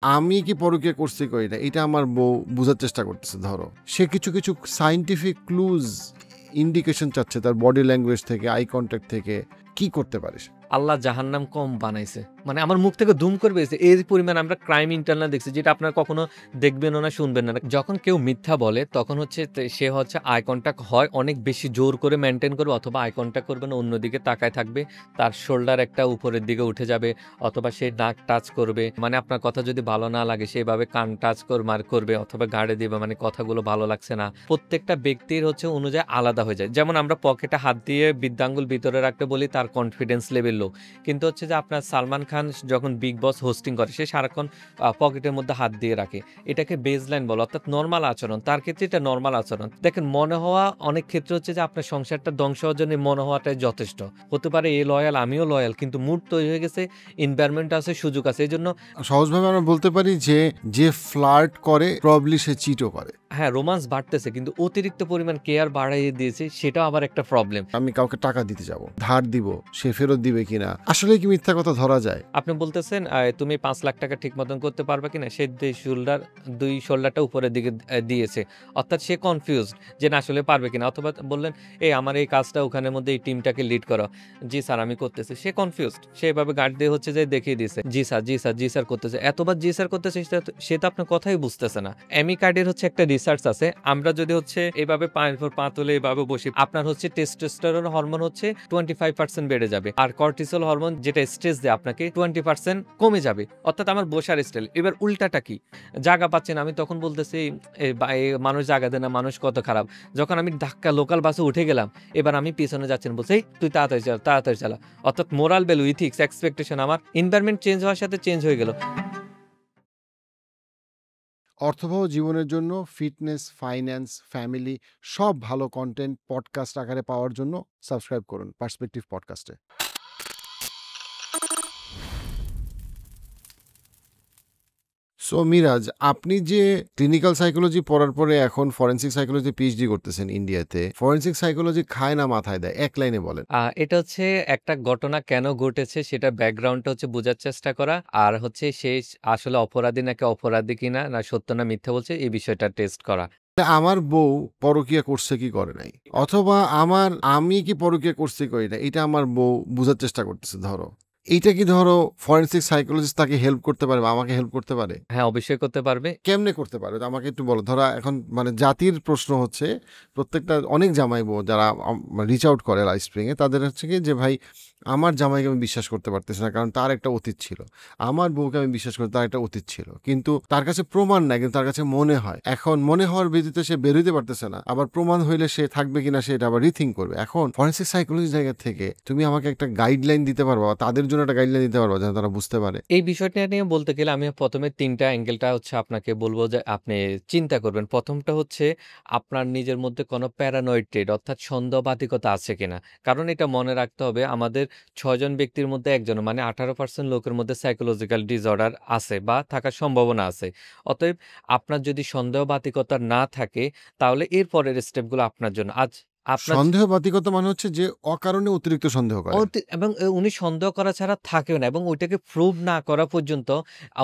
আমি কি পরকীয়া করছি করি না এটা আমার বউ বোঝার চেষ্টা করতেছে। ধরো সে কিছু কিছু সায়েন্টিফিক ক্লুজ ইন্ডিকেশন চাচ্ছে তার বডি ল্যাঙ্গুয়েজ থেকে, আই কন্ট্যাক্ট থেকে। কি করতে পারিস? আল্লাহ জাহান্নাম কম বানাইছে, মানে আমার মুখ থেকে দুম করে বেরিয়েছে এই পরিমাণ আমরা ক্রাইম ইন্টারনাল দেখছি, যেটা আপনারা কখনো দেখবেনও না, শুনবেন না। যখন কেউ মিথ্যা বলে তখন হচ্ছে সে হচ্ছে আই কন্ট্যাক্ট হয় অনেক বেশি জোর করে মেনটেন করবে, অথবা আই কন্ট্যাক্ট করবে না, অন্যদিকে তাকায় থাকবে, তার শোল্ডার একটা উপরের দিকে উঠে যাবে, অথবা সে নাক টাচ করবে, মানে আপনার কথা যদি ভালো না লাগে সেভাবে কান টাচ করবে, অথবা গাড়ে দিবে, মানে কথাগুলো ভালো লাগছে না। প্রত্যেকটা ব্যক্তির হচ্ছে অনুযায়ী আলাদা হয়ে যায়। যেমন আমরা পকেটে হাত দিয়ে বৃদ্ধাঙ্গুল ভিতরে রাখতে বলি, তার কনফিডেন্স লেভেল লো। কিন্তু হচ্ছে যে আপনার সালমান খান যখন বিগ বস হোস্টিং করে, সে সারাক্ষণ পকেটের মধ্যে হাত দিয়ে রাখে, এটাকে বেজলাইন বলে, অর্থাৎ নর্মাল আচরণ। তার ক্ষেত্রে এটা নর্মাল আচরণ। দেখেন, মনে হওয়া অনেক ক্ষেত্রে হচ্ছে যে আপনার সংসারটা ধ্বংস হওয়ার জন্য মনে হওয়াটাই যথেষ্ট। হতে পারে এ লয়াল, আমিও লয়াল, কিন্তু মুড তৈরি হয়ে গেছে, এনভায়রনমেন্ট আছে, সুযোগ আছে, এই জন্য সহজভাবে আমরা বলতে পারি যে যে ফ্লার্ট করে প্রবাবলি সে চিটও করে। হ্যাঁ, রোমান্স বাড়তেছে, কিন্তু অতিরিক্ত পরিমাণ কেয়ার বাড়াইয়ে দিয়েছে, সেটাও আবার একটা প্রবলেম। আমি কাউকে টাকা দিতে যাব, ধার দিব, সে ফেরত দিবে কিনা, আসলে কি মিথ্যা কথা ধরা যায়? আপনি বলতেছেন তুমি 5 লাখ টাকা ঠিক মতন করতে পারবে কিনা, সে দুই শোল্ডারটা উপরের দিকে দিয়েছে, অর্থাৎ সে কনফিউজড যে না আসলে পারবে কিনা। অথবা বললেন আমার এই কাজটা ওখানের মধ্যে এই টিমটাকে লিড করো, জি স্যার আমি করতেছি, সে কনফিউজড, সে এভাবে গার্ড দিয়ে হচ্ছে যে দেখিয়ে দিয়েছে জি স্যার জি স্যার জি স্যার করতেছে, এতবার জি স্যার করতেছে, সে তো আপনার কথাই বুঝতেছে না। এমি কার্ডের হচ্ছে একটা রিসার্চ আছে, আমরা যদি হচ্ছে এভাবে পায়ের উপর পা তুলে এভাবে বসি, আপনার হচ্ছে টেস্টোস্টেরন হরমোন হচ্ছে 25% বেড়ে যাবে, আর কর্টিসল হরমোন যেটা স্ট্রেস দেয় আপনাকে 20% কমে যাবে, অর্থাৎ আমার বসার স্টাইল। এবার উল্টাটা কি, জায়গা পাচ্ছেন, আমি তখন বলতেছি মানুষ জায়গা দেয় না, মানুষ কত খারাপ। যখন আমি ঢাকা লোকাল বাসে উঠে গেলাম, এবার আমি পিছনে যাচ্ছেন, বলছি তুই তাড়াতাড়ি চালা, অর্থাৎ মোরাল ভ্যালু, ইথিক্স, এক্সপেকটেশন আমার এনভায়রনমেন্ট চেঞ্জ হওয়ার সাথে চেঞ্জ হয়ে গেল। অর্থবহ জীবনের জন্য ফিটনেস, ফাইন্যান্স, ফ্যামিলি সব ভালো কন্টেন্ট পডকাস্ট আকারে পাওয়ার জন্য সাবস্ক্রাইব করুন পার্সপেক্টিভ পডকাস্টে। সো মিরাজ, আপনি যে ক্লিনিক্যাল সাইকোলজি পড়ার পরে এখন ফরেনসিক সাইকোলজি পিএইচডি করতেছেন ইন্ডিয়াতে, ফরেনসিক সাইকোলজি খায় না মাথায় দেয়, এক লাইনে বলেন। এটা হচ্ছে একটা ঘটনা কেন ঘটেছে সেটা ব্যাকগ্রাউন্ডটা হচ্ছে বোঝার চেষ্টা করা, আর হচ্ছে সে আসলে অপরাধী নাকি অপরাধী কিনা, না সত্য না মিথ্যা বলছে, এই বিষয়টা টেস্ট করা। আমার বউ পরকীয়া করছে কি করে নাই, অথবা আমি কি পরকীয়া করছি করি না এটা আমার বউ বোঝার চেষ্টা করতেছে। ধরো এইটা কি, ধরো ফরেনসিক সাইকোলজিস্ট তাকে হেল্প করতে পারে বা আমাকে হেল্প করতে পারে? হ্যাঁ, অবশ্যই করতে পারবে। কেমনে করতে পারে আমাকে একটু বলো। ধরা এখন মানে জাতির প্রশ্ন হচ্ছে, প্রত্যেকটা অনেক জামাই বউ যারা রিচ আউট করে লাইফ স্প্রিংয়ে, তাদের হচ্ছে কি যে ভাই আমার জামাইকে আমি বিশ্বাস করতে পারতেছি না, কারণ তার একটা অতীত ছিল। আমার বউকে আমি বিশ্বাস করি, তার একটা অতীত ছিল, কিন্তু তার কাছে প্রমাণ নাই, কিন্তু তার কাছে মনে হয়। এখন মনে হওয়ার ভিত্তিতে সে বেরোতে পারতেছে না, আবার প্রমাণ হইলে সে থাকবে কিনা সে এটা আবার রিথিঙ্ক করবে। এখন ফরেনসিক সাইকোলজির জায়গা থেকে তুমি আমাকে একটা গাইডলাইন দিতে পারবা, তাদের জন্য একটা গাইডলাইন দিতে পারবা যেন তারা বুঝতে পারে? এই বিষয়টা নিয়ে বলতে গেলে আমি প্রথমে ৩টা অ্যাঙ্গেলটা হচ্ছে আপনাকে বলবো যে আপনি চিন্তা করবেন। প্রথমটা হচ্ছে আপনার নিজের মধ্যে কোনো প্যারানয়েড ট্রেড, অর্থাৎ সন্দেহবাদিকতা আছে কিনা। কারণ এটা মনে রাখতে হবে, আমাদের ৬ জন ব্যক্তির মধ্যে একজন, মানে 18% লোকের মধ্যে সাইকোলজিক্যাল ডিসঅর্ডার আছে বা থাকার সম্ভাবনা আছে। অতএব আপনার যদি সন্দেহবাদিকতা না থাকে, তাহলে এর পরের স্টেপগুলো আপনার জন্য। আপনার সন্দেহবাতিকতা মানে হচ্ছে যে অকারণে অতিরিক্ত সন্দেহ করে। এবং উনি সন্দেহ করা ছাড়া থাকেও না, এবং ওইটাকে প্রুভ না করা পর্যন্ত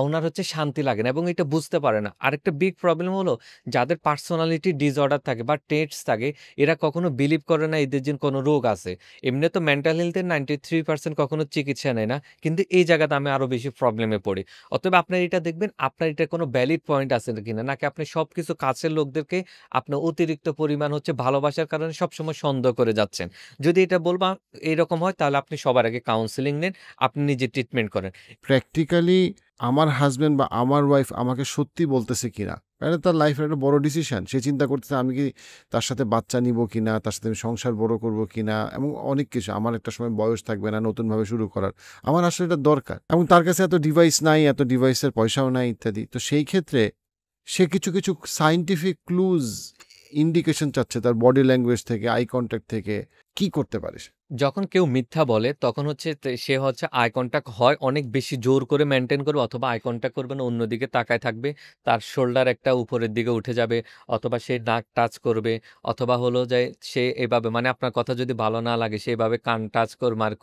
উনার হচ্ছে শান্তি লাগে না, এবং এটা বুঝতে পারে না। আরেকটা বিগ প্রবলেম হলো, যাদের পার্সোনালিটি ডিসঅর্ডার থাকে বা ট্রেটস থাকে, এরা কখনো বিলিভ করে না এদের যে কোনো রোগ আছে। এমনি তো মেন্টাল হেলথের 93% কখনো চিকিৎসা নেয় না, কিন্তু এই জায়গাতে আমি আরো বেশি প্রবলেমে পড়ি। অতএব আপনার এটা দেখবেন, আপনার এটা কোনো ভ্যালিড পয়েন্ট আছে কিনা, নাকি আপনি সবকিছু কাছের লোকদেরকে আপনার অতিরিক্ত পরিমাণ হচ্ছে ভালোবাসার কারণে সবসময় সন্দেহ করে যাচ্ছেন। যদি এটা বলবা এরকম হয়, তাহলে আপনি সবার আগে কাউন্সেলিং নেন, আপনি নিজে ট্রিটমেন্ট করেন। প্র্যাকটিক্যালি আমার হাজবেন্ড বা আমার ওয়াইফ আমাকে সত্যি বলতেছে কিনা, কারণ তার লাইফের একটা বড় ডিসিশন। সে চিন্তা করতেছে আমি কি তার সাথে বাচ্চা নিব কিনা, তার সাথে আমি সংসার বড় করব কিনা, এবং অনেক কিছু। আমার একটা সময় বয়স থাকবে না নতুনভাবে শুরু করার, আমার আসলে এটা দরকার, এবং তার কাছে এত ডিভাইস নাই, এত ডিভাইসের পয়সাও নাই ইত্যাদি। তো সেই ক্ষেত্রে সে কিছু কিছু সায়েন্টিফিক ক্লুজ ইন্ডিকেশন চাচ্ছে তার বডি ল্যাঙ্গুয়েজ থেকে, আই কন্ট্যাক্ট থেকে। কি করতে পারিস? যখন কেউ মিথ্যা বলে তখন হচ্ছে সে হচ্ছে আই কনট্যাক্ট হয় অনেক বেশি জোর করে মেনটেন করবে অথবা আই কনট্যাক্ট করবে না অন্যদিকে তাকায় থাকবে। তার শোল্ডার একটা উপরের দিকে উঠে যাবে অথবা সে নাক টাচ করবে অথবা হলো যে সে এভাবে মানে আপনার কথা যদি ভালো না লাগে সে এভাবে কান টাচ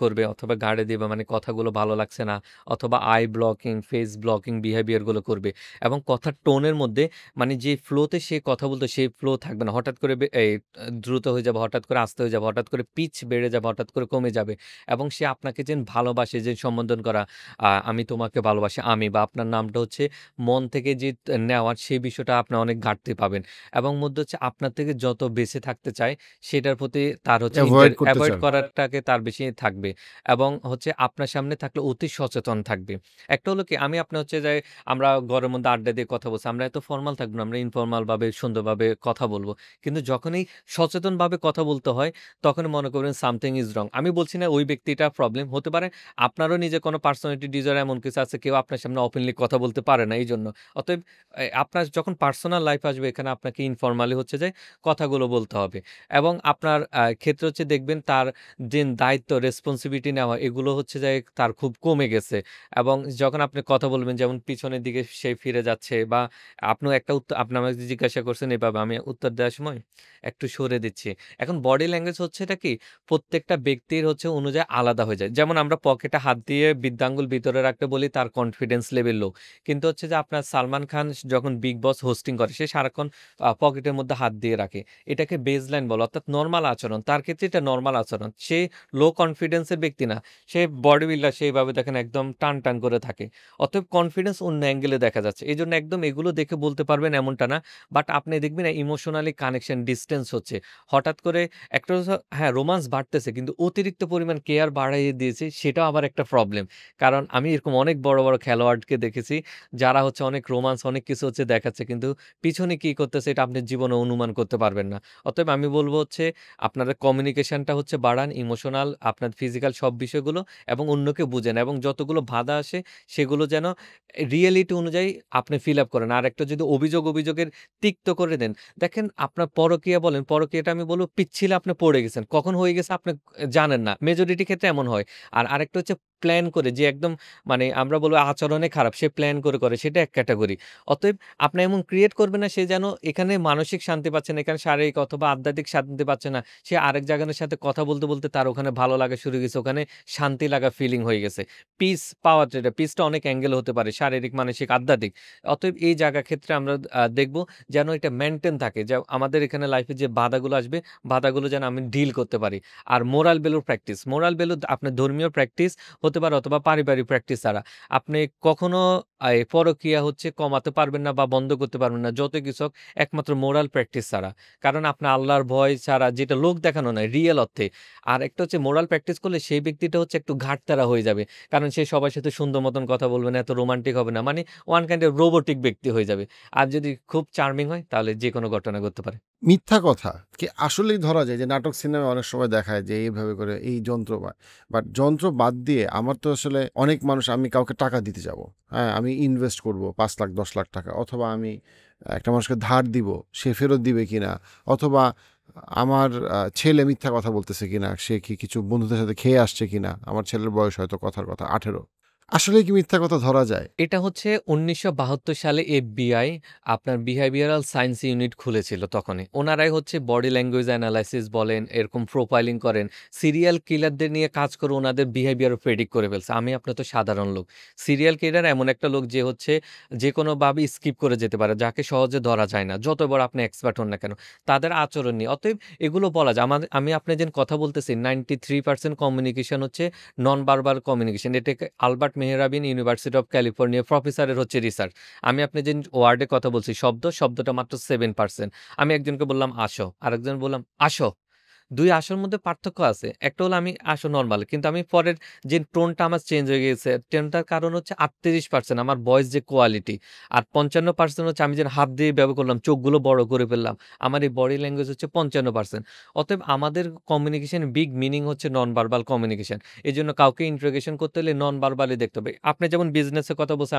করবে অথবা গাড়ে দিবে মানে কথাগুলো ভালো লাগছে না অথবা আই ব্লকিং, ফেস ব্লকিং বিহেভিয়ারগুলো করবে এবং কথার টোনের মধ্যে মানে যে ফ্লোতে সে কথা বলতো সেই ফ্লো থাকবে না। হঠাৎ করে দ্রুত হয়ে যাবে, হঠাৎ করে আস্তে হয়ে যাবে, হঠাৎ করে পিচ বেড়ে যাবে, হঠাৎ করে কমে যাবে এবং সে আপনাকে যেন ভালোবাসে, যে সম্বোধন করা আমি তোমাকে ভালোবাসি আমি বা আপনার নামটা হচ্ছে মন থেকে যে নেওয়ার সেই বিষয়টা আপনি অনেক ঘাটতি পাবেন এবং মধ্যে হচ্ছে আপনার থেকে যত বেঁচে থাকতে চায় সেটার প্রতি তার হচ্ছে অ্যাভয়েড করতে অ্যাভয়েড চান। করারটাকে তার বেশি থাকবে এবং হচ্ছে আপনার সামনে থাকলে অতি সচেতন থাকবে। একটা হলো কি আমি আপনি হচ্ছে যে আমরা ঘরের মধ্যে আড্ডা দিয়ে কথা বলছি, আমরা এত ফর্মাল থাকবো না, আমরা ইনফর্মাল ভাবে সুন্দরভাবে কথা বলবো। কিন্তু যখনই সচেতনভাবে কথা বলতে হয়, তখন মনে করবেন সামথিং ইজ রং। আমি বলছি না ওই ব্যক্তিটা প্রবলেম হতে পারে। আপনারও নিজের কোনো পার্সোনালিটি ডিসঅর্ডার এমন কিছু আছে, কেউ আপনার সামনে ওপেনলি কথা বলতে পারে না এইজন্য। অতএব আপনার যখন পার্সোনাল লাইফ আসবে এখানে আপনাকে ইনফর্মালি হচ্ছে যে কথাগুলো বলতে হবে এবং আপনার ক্ষেত্রে হচ্ছে দেখবেন তার যে দায়িত্ব, রেসপন্সিবিলিটি নেওয়া এগুলো হচ্ছে যে তার খুব কমে গেছে এবং যখন আপনি কথা বলবেন যেমন পিছনের দিকে সে ফিরে যাচ্ছে বা আপনিও একটা উত্তর আপনি আমাকে জিজ্ঞাসা করছেন এভাবে আমি উত্তর দেওয়ার সময় একটু সরে দিচ্ছি। এখন বডি ল্যাঙ্গুয়েজ হচ্ছে এটা কি প্রত্যেকটা ব্যক্তির হচ্ছে অনুযায়ী আলাদা হয়ে যায়। যেমন আমরা পকেটে হাত দিয়ে বৃদ্ধাঙ্গুল ভিতরে রাখতে বলি তার কনফিডেন্স লেভেল লো। কিন্তু হচ্ছে যে আপনার সালমান খান যখন বিগ বস হোস্টিং করে সে সারাক্ষণ পকেটের মধ্যে হাত দিয়ে রাখে। এটাকে বেজলাইন বলে অর্থাৎ নরমাল আচরণ। তার ক্ষেত্রে এটা নরমাল আচরণ। সে লো কনফিডেন্স এর ব্যক্তি না। সে বডি বিল্ডার সে এভাবে দেখেন একদম টান করে থাকে। অতএব কনফিডেন্স অন্য অ্যাঙ্গেলে দেখা যাচ্ছে। এজন্য একদম এগুলো দেখে বলতে পারবেন এমনটা না। বাট আপনি দেখবেন ইমোশনালি কানেকশন ডিসট্যান্স হচ্ছে। হঠাৎ করে একটা হ্যাঁ, রোমান্স বাড়তেছে কিন্তু অতিরিক্ত পরিমাণ কেয়ার বাড়াইয়ে দিয়েছে সেটাও আবার একটা প্রবলেম। কারণ আমি এরকম অনেক বড় খেলোয়াড়কে দেখেছি যারা হচ্ছে অনেক রোমান্স অনেক কিছু হচ্ছে দেখাচ্ছে কিন্তু পিছনে কি করতেছে এটা আপনি জীবনে অনুমান করতে পারবেন না। অতএব আমি বলব হচ্ছে আপনাদের কমিউনিকেশনটা হচ্ছে বাড়ান, ইমোশনাল আপনার ফিজিক্যাল সব বিষয়গুলো এবং অন্যকে বুঝেন এবং যতগুলো বাধা আসে সেগুলো যেন রিয়েলিটি অনুযায়ী আপনি ফিল আপ করেন। আর একটা যদি অভিযোগের তিক্ত করে দেন। দেখেন আপনার পরকীয়া বলেন, পরকীয়াটা আমি বলব পিচ্ছিলে আপনি পড়ে গেছেন। কখন হয়ে গেছে আপনি জানেন না। মেজরিটি ক্ষেত্রে এমন হয়। আর আরেকটা হচ্ছে প্ল্যান করে যে একদম মানে আমরা বলব আচরণে খারাপ সে প্ল্যান করে সেটা এক ক্যাটেগরি। অতএব আপনি এমন ক্রিয়েট করবেন না সে যেন এখানে মানসিক শান্তি পাচ্ছে না, এখানে শারীরিক অথবা আধ্যাত্মিক শান্তি পাচ্ছে না। সে আরেক জায়গার সাথে কথা বলতে তার ওখানে ভালো লাগা শুরু হয়ে গেছে, ওখানে শান্তি লাগা ফিলিং হয়ে গেছে। পিস পাওয়ার যেটা, পিসটা অনেক অ্যাঙ্গেলে হতে পারে শারীরিক, মানসিক, আধ্যাত্মিক। অতএব এই জায়গা ক্ষেত্রে আমরা দেখব যেন এটা মেইনটেইন থাকে যে আমাদের এখানে লাইফে যে বাধাগুলো আসবে, বাধাগুলো যেন আমি ডিল করতে পারি। আর মোরাল ভ্যালুর প্র্যাকটিস, মোরাল ভ্যালু আপনার ধর্মীয় প্র্যাকটিস হতে পারে অথবা পারিবারিক প্র্যাকটিস ছাড়া। আপনি কখনো পরকীয়া হচ্ছে কমাতে পারবেন না বা বন্ধ করতে পারবেন না যতই কিছু হোক একমাত্র মোরাল প্র্যাকটিস ছাড়া। কারণ আপনার আল্লাহর ভয় ছাড়া যেটা লোক দেখানো নয় রিয়েল অর্থে। আর একটা হচ্ছে মোরাল প্র্যাকটিস করলে সেই ব্যক্তিটা হচ্ছে একটু ঘাটতারা হয়ে যাবে। কারণ সে সবার সাথে সুন্দর মতন কথা বলবে না, এত রোমান্টিক হবে না। মানে ওয়ান কাইন্ড অফ রোবটিক ব্যক্তি হয়ে যাবে। আর যদি খুব চার্মিং হয় তাহলে যেকোনো ঘটনা ঘটতে পারে। মিথ্যা কথা কি আসলেই ধরা যায় যে নাটক সিনেমায় অনেক সময় দেখায় যে এইভাবে করে এই যন্ত্র বাট যন্ত্র বাদ দিয়ে আমার তো আসলে অনেক মানুষ আমি কাউকে টাকা দিতে যাব, হ্যাঁ আমি ইনভেস্ট করব 5 লাখ 10 লাখ টাকা, অথবা আমি একটা মানুষকে ধার দিব সে ফেরত দিবে কিনা, অথবা আমার ছেলে মিথ্যা কথা বলতেছে কিনা, সে কি কিছু বন্ধুদের সাথে খেয়ে আসছে কিনা, আমার ছেলের বয়স হয়তো কথার কথা 18, আসলে কি মিথ্যা কথা ধরা যায়? এটা হচ্ছে ১৯৭২ সালে এফবিআই আপনার বিহেভিয়ারাল সায়েন্স ইউনিট খুলেছিল তখনই। উনারাই হচ্ছে বডি ল্যাঙ্গুয়েজ অ্যানালাইসিস বলেন, এরকম প্রোফাইলিং করেন। সিরিয়াল কিলারদের নিয়ে কাজ করে উনাদের বিহেভিয়ার প্রেডিক্ট করে ফেলছে। আমি আপনি তো সাধারণ লোক। সিরিয়াল কিলার এমন একটা লোক যে হচ্ছে যেকোনোভাবে স্কিপ করে যেতে পারে, যাকে সহজে ধরা যায় না। যত বড় আপনি এক্সপার্ট হন না কেন। তাদের আচরণ নিয়ে। অতএব এগুলো বলা যায়। আমি আপনি যেন কথা বলতেছি 93% কমিউনিকেশন হচ্ছে নন ভার্বাল কমিউনিকেশন। এটাকে আলবার্ট মেহরাবিন ইউনিভার্সিটি অফ ক্যালিফোর্নিয়া প্রফেসরের হচ্ছে রিসার্চ। আমি আপনি যে ওয়ার্ডে কথা বলছি শব্দটা মাত্র 7%। আমি একজনকে বললাম আসো, আরেকজন বললাম আসো। ২ আশার মধ্যে পার্থক্য আছে। একটা হলো আমি আসো নরমাল। কিন্তু আমি পরের যে টোনটা আমার চেঞ্জ হয়ে গেছে। টোনটার কারণ হচ্ছে ৩৮% আমার ভয়েস যে কোয়ালিটি। আর ৫৫% হচ্ছে আমি যে হাত দিয়ে ব্যবহার করলাম, চোখগুলো বড় করে ফেললাম। আমার এই বডি ল্যাঙ্গুয়েজ হচ্ছে ৫৫%। অতএব আমাদের কমিউনিকেশন বিগ মিনিং হচ্ছে নন ভার্বাল কমিউনিকেশন। এজন্য কাউকে ইন্টারোগেশন করতে হলে নন ভার্বালি দেখতে হবে। আপনি যেমন বিজনেসের কথা বলছেন,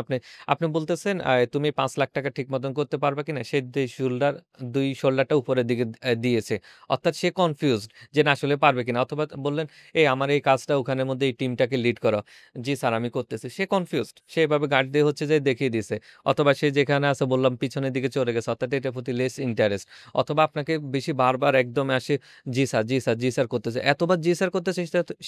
আপনি বলতেছেন তুমি ৳৫,০০,০০০ ঠিক মতন করতে পারবা কিনা? সে ২ শোল্ডারটা উপরের দিকে দিয়েছে। অর্থাৎ সে কনফিউজ। কনফিউজড যে না আসলে পারবে কিনা, অথবা বললেন এই আমার এই কাজটা ওখানের মধ্যে এই টিমটাকে লিড করো, জি স্যার আমি করতেছি, সে কনফিউজড, সে এভাবে গার্ড দিয়ে হচ্ছে যে দেখিয়ে দিছে, অথবা সে যেখানে আছে বললাম পিছনের দিকে চলে গেছে, অর্থাৎ এটার প্রতি লেস ইন্টারেস্ট, অথবা আপনাকে বেশি বারবার একদম আসে জি স্যার জি স্যার জি স্যার করতেছে, এতবার জি স্যার করতেছে,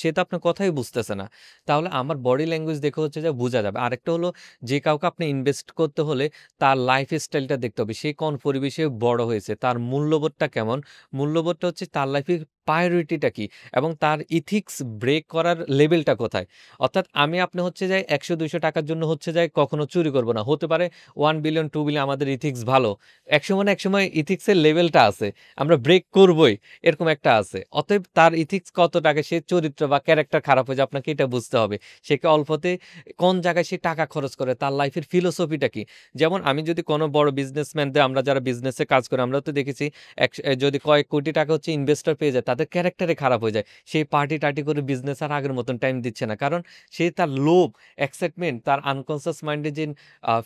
সে তো আপনার কথাই বুঝতেছে না। তাহলে আমার বডি ল্যাঙ্গুয়েজ দেখে হচ্ছে যে বোঝা যাবে। আরেকটা হলো, যে কাউকে আপনি ইনভেস্ট করতে হলে তার লাইফ স্টাইলটা দেখতে হবে, সে কোন পরিবেশে বড় হয়েছে, তার মূল্যবোধটা কেমন, মূল্যবোধটা হচ্ছে তার লাইফে প্রায়োরিটিটা কি, এবং তার ইথিক্স ব্রেক করার লেভেলটা কোথায়। অর্থাৎ আমি আপনি হচ্ছে যে ১০০-২০০ টাকার জন্য হচ্ছে যে কখনো চুরি করব না। হতে পারে 1 বিলিয়ন 2 বিলিয়ন আমাদের ইথিক্স ভালো। একসময় না একসময় ইথিক্সের লেভেলটা আছে। আমরা ব্রেক করবই, এরকম একটা আছে। অতএব তার ইথিক্স কত টাকা, সে চরিত্র বা ক্যারেক্টার খারাপ হয়ে যায়, আপনাকে এটা বুঝতে হবে। সে কি অল্পতে কোন জায়গায় সে টাকা খরচ করে, তার লাইফের ফিলোসফিটা কি? যেমন আমি যদি কোনো বড় বিজনেসম্যানদের, আমরা যারা বিজনেসে কাজ করি, আমরাও তো দেখেছি যদি কয়েক কোটি টাকা হচ্ছে ইনভেস্টর পেয়ে যায়, তাদের ক্যারেক্টারে খারাপ হয়ে যায়। সেই পার্টি-টার্টি করে বিজনেস আর আগের মতন টাইম দিচ্ছে না। কারণ সে তার লোভ, এক্সাইটমেন্ট, তার আনকনসিয়াস মাইন্ডে যে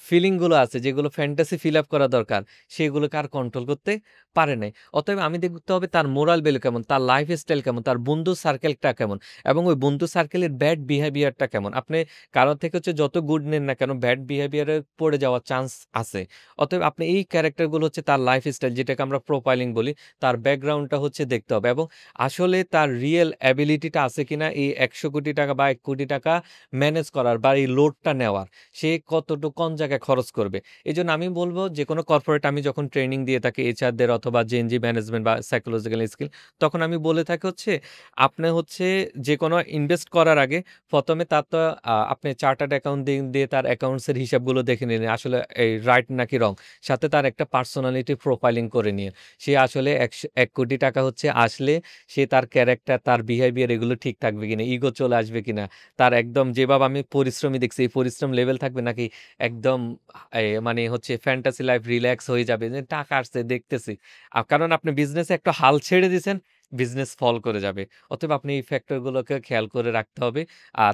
ফিলিং গুলো আছে, যেগুলো ফ্যান্টাসি ফিল আপ করা দরকার, সেগুলোকে আর কন্ট্রোল করতে পারে নাই। অতএব আমি দেখতে হবে তার মোরাল ভ্যালু কেমন, তার লাইফ স্টাইল কেমন, তার বন্ধু সার্কেলটা কেমন, এবং ওই বন্ধু সার্কেলের ব্যাড বিহেভিয়ারটা কেমন। আপনি কারো থেকে হচ্ছে যত গুড নেন না কেন, ব্যাড বিহেভিয়ারে পড়ে যাওয়ার চান্স আছে। অতএব আপনি এই ক্যারেক্টারগুলো হচ্ছে তার লাইফ স্টাইল, যেটাকে আমরা প্রোফাইলিং বলি, তার ব্যাকগ্রাউন্ডটা হচ্ছে দেখতে হবে, এবং আসলে তার রিয়েল অ্যাবিলিটিটা আছে কিনা এই ১০০ কোটি টাকা বা ১ কোটি টাকা ম্যানেজ করার বা এই লোডটা নেওয়ার, সে কতটুকু কোন জায়গায় খরচ করবে। এজন্য আমি বলব, যেকোনো কর্পোরেট আমি যখন ট্রেনিং দিয়ে থাকি এইচআরদের অথবা জেএনজি ম্যানেজমেন্ট বা সাইকোলজিক্যাল স্কিল, তখন আমি বলে থাকি হচ্ছে আপনি হচ্ছে যেকোনো ইনভেস্ট করার আগে ১ম এ তার তো আপনি চার্টার্ড অ্যাকাউন্ট দিয়ে তার অ্যাকাউন্টস এর হিসাবগুলো দেখে নিলেন। আসলে এই রাইট নাকি রং। সাথে তার একটা পার্সোনালিটি প্রোফাইলিং করে নিয়েন। সে আসলে ১ কোটি টাকা হচ্ছে আসলে সে তার ক্যারেক্টার, তার বিহেভিয়ার এগুলো ঠিক থাকবে কিনা, ইগো চলে আসবে কিনা, তার একদম যেভাবে আমি পরিশ্রমী দেখছি, এই পরিশ্রম লেভেল থাকবে নাকি একদম মানে হচ্ছে ফ্যান্টাসি লাইফ রিল্যাক্স হয়ে যাবে যে টাকা আসছে দেখতেছি। কারণ আপনি বিজনেসে একটা হাল ছেড়ে দিছেন, বিজনেস ফল করে যাবে। অতএব আপনি এই ফ্যাক্টর গুলোকে খেয়াল করে রাখতে হবে।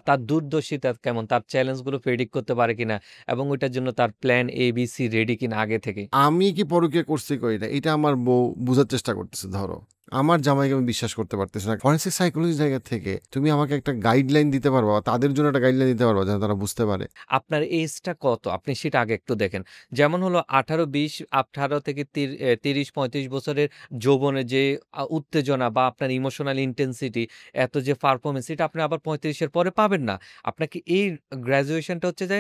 তার দূরদর্শিতা কেমন, তার চ্যালেঞ্জ গুলো প্রেডিক্ট করতে পারে কিনা, এবং ওইটার জন্য তার plan A, B, C ready কিনা আগে থেকেই। আমি কি পরকীয়া করছি করি না, এটা আমার বউ বুঝার চেষ্টা করতেছে। ধরো আমার জামাইকে আমি বিশ্বাস করতে পারতেছি না, ফরেনসিক সাইকোলজির জায়গা থেকে তুমি আমাকে একটা গাইডলাইন দিতে পারবা, বা তাদের জন্য একটা গাইডলাইন দিতে পারবা যেন তারা বুঝতে পারে। আপনার এজটা কত? আপনি সেটা আগে একটু দেখেন। যেমন হলো ১৮-২০, ১৮ থেকে ৩০-৩৫ বছরের যৌবনের যে উত্তেজনা বা আপনার ইমোশনাল ইনটেনসিটি, এত যে পারফরম্যান্স, এটা আপনি আবার ৩৫ এর পরে পাবেন না। আপনাকে এই গ্র্যাজুয়েশনটা হচ্ছে যে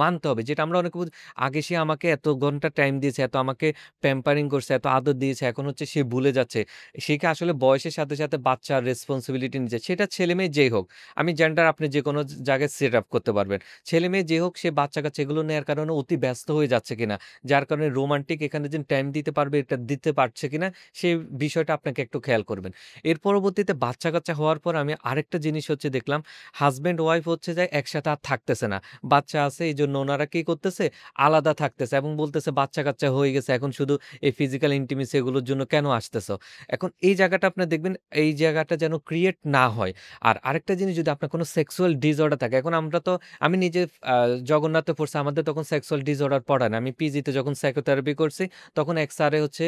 মানতে হবে। যেটা আমরা অনেকে আগে সে আমাকে এত ঘন্টা টাইম দিয়েছে, এত আমাকে প্যাম্পারিং করছে, এত আদর দিয়েছে, এখন হচ্ছে সে ভুলে যাচ্ছে। সে কি আসলে বয়সের সাথে, সাথে বাচ্চার রেসপনসিবিলিটি নিচ্ছে। সেটা ছেলে-মেয়ে যেই হোক। আমি জেন্ডার আপনি যেকোনো জায়গায় সেট আপ করতে পারবেন। ছেলে-মেয়ে যে হোক, সে বাচ্চা-কাচ্চা এগুলো নেয়ার কারণে অতি ব্যস্ত হয়ে যাচ্ছে কিনা, যার কারণে রোমান্টিক এখানে যে টাইম দিতে পারবে, এটা দিতে পারছে কিনা, সেই বিষয়টা আপনাকে একটু খেয়াল করবেন। এর পরবর্তীতে বাচ্চা-কাচ্চা হওয়ার পর আমি আরেকটা জিনিস হচ্ছে দেখলাম, হাসব্যান্ড ওয়াইফ হচ্ছে যে একসাথে আর থাকতেছে না। বাচ্চা আছে, এইজন্য ওনারা কি করতেছে, আলাদা থাকতেছে এবং বলতেছে বাচ্চা-কাচ্চা হয়ে গেছে, এখন শুধু এই ফিজিক্যাল ইন্টিমেসি এগুলোর জন্য কেন আসতেছো? এখন এই জায়গাটা আপনি দেখবেন, এই জায়গাটা যেন ক্রিয়েট না হয়। আর আরেকটা জিনিস, যদি আপনার কোনো সেক্সুয়াল ডিসঅর্ডার থাকে, এখন আমরা তো, আমি নিজে জগন্নাথে পড়ছি, আমাদের তখন সেক্সুয়াল ডিসঅর্ডার পড়ায় না। আমি পিজিতে যখন সাইকোথেরাপি করছি, তখন এক স্যারে হচ্ছে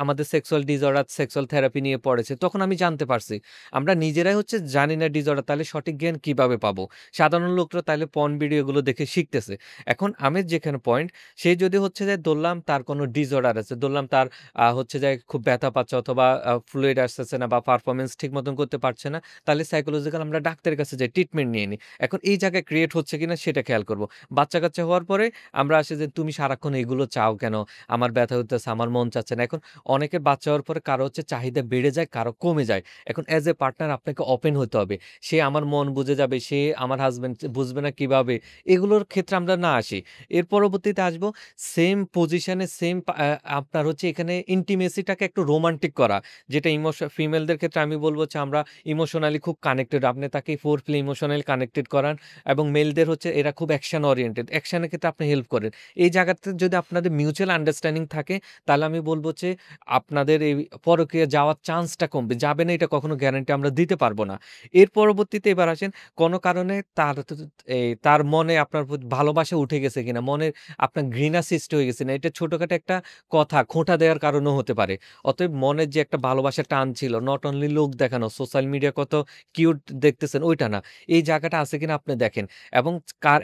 আমাদের সেক্সুয়াল ডিসঅর্ডার, সেক্সুয়াল থেরাপি নিয়ে পড়েছে। তখন আমি জানতে পারছি, আমরা নিজেরাই হচ্ছে জানি না ডিসঅর্ডার, তাহলে সঠিক জ্ঞান কিভাবে পাবো? সাধারণ লোকরা তাহলে পর্ন ভিডিও এগুলো দেখে শিখতেছে। এখন আমি যেখানে পয়েন্ট, সে যদি হচ্ছে যে ধরলাম তার কোনো ডিসঅর্ডার আছে, ধরলাম তার হচ্ছে যে খুব ব্যথা পাচ্ছে, অথবা ফ্লুইড আসতেছে না, বা পারফরম্যান্স ঠিক মতন করতে পারছে না, তাহলে সাইকোলজিক্যাল আমরা ডাক্তারের কাছে যাই, ট্রিটমেন্ট নিয়ে নিই। এখন এই জায়গায় ক্রিয়েট হচ্ছে কিনা সেটা খেয়াল করব। বাচ্চা-কাচ্চা হওয়ার পরে আমরা আসি যে, "তুমি সারাক্ষণ এগুলো চাও কেন? আমার ব্যথা হইতেছে, আমার মন চাচ্ছে না।" এখন অনেকের বাচ্চা হওয়ার পরে কারো হচ্ছে চাহিদা বেড়ে যায়, কারো কমে যায়। এখন এজ এ পার্টনার আপনাকে ওপেন হতে হবে। সে আমার মন বুঝে যাবে, সে আমার হাসব্যান্ড বুঝবে না কিভাবে? এগুলোর ক্ষেত্রে আমরা না আসি। এর পরবর্তীতে আসবো সেম পজিশনে, সেম আপনার হচ্ছে এখানে ইন্টিমেসিটাকে একটু রোমান্টিক করা। যেটা ফিমেলদের ক্ষেত্রে আমি বলব হচ্ছে আমরা ইমোশনালি খুব কানেক্টেড। আপনি তাকে ফোর্সফুলি ইমোশনালি কানেক্টেড করান, এবং মেলদের হচ্ছে এরা খুব অ্যাকশন ওরিয়েন্টেড। অ্যাকশনের ক্ষেত্রে আপনি হেল্প করেন। এই জায়গাতে যদি আপনাদের মিউচুয়াল আন্ডারস্ট্যান্ডিং থাকে, তাহলে আমি বলব যে আপনাদের এই পরকীয়া যাওয়ার চান্সটা কমবে। যাবে না এটা কখনো গ্যারান্টি আমরা দিতে পারব না। এর পরবর্তীতে এবার আসেন, কোনো কারণে তার মনে আপনার প্রতি ভালোবাসা উঠে গেছে কিনা, মনের আপনার ঘৃণা সৃষ্টি হয়ে গেছে না। এটা ছোটখাটো একটা কথা খোঁটা দেওয়ার কারণেও হতে পারে। অতএব মনের যে একটা ভালোবাসার টান ছিল। নট অনলি লোক দেখানো, সোশ্যাল মিডিয়া কত কিউট দেখতেছেন ওইটা না। এই জায়গাটা আছে কিনা আপনি দেখেন এবং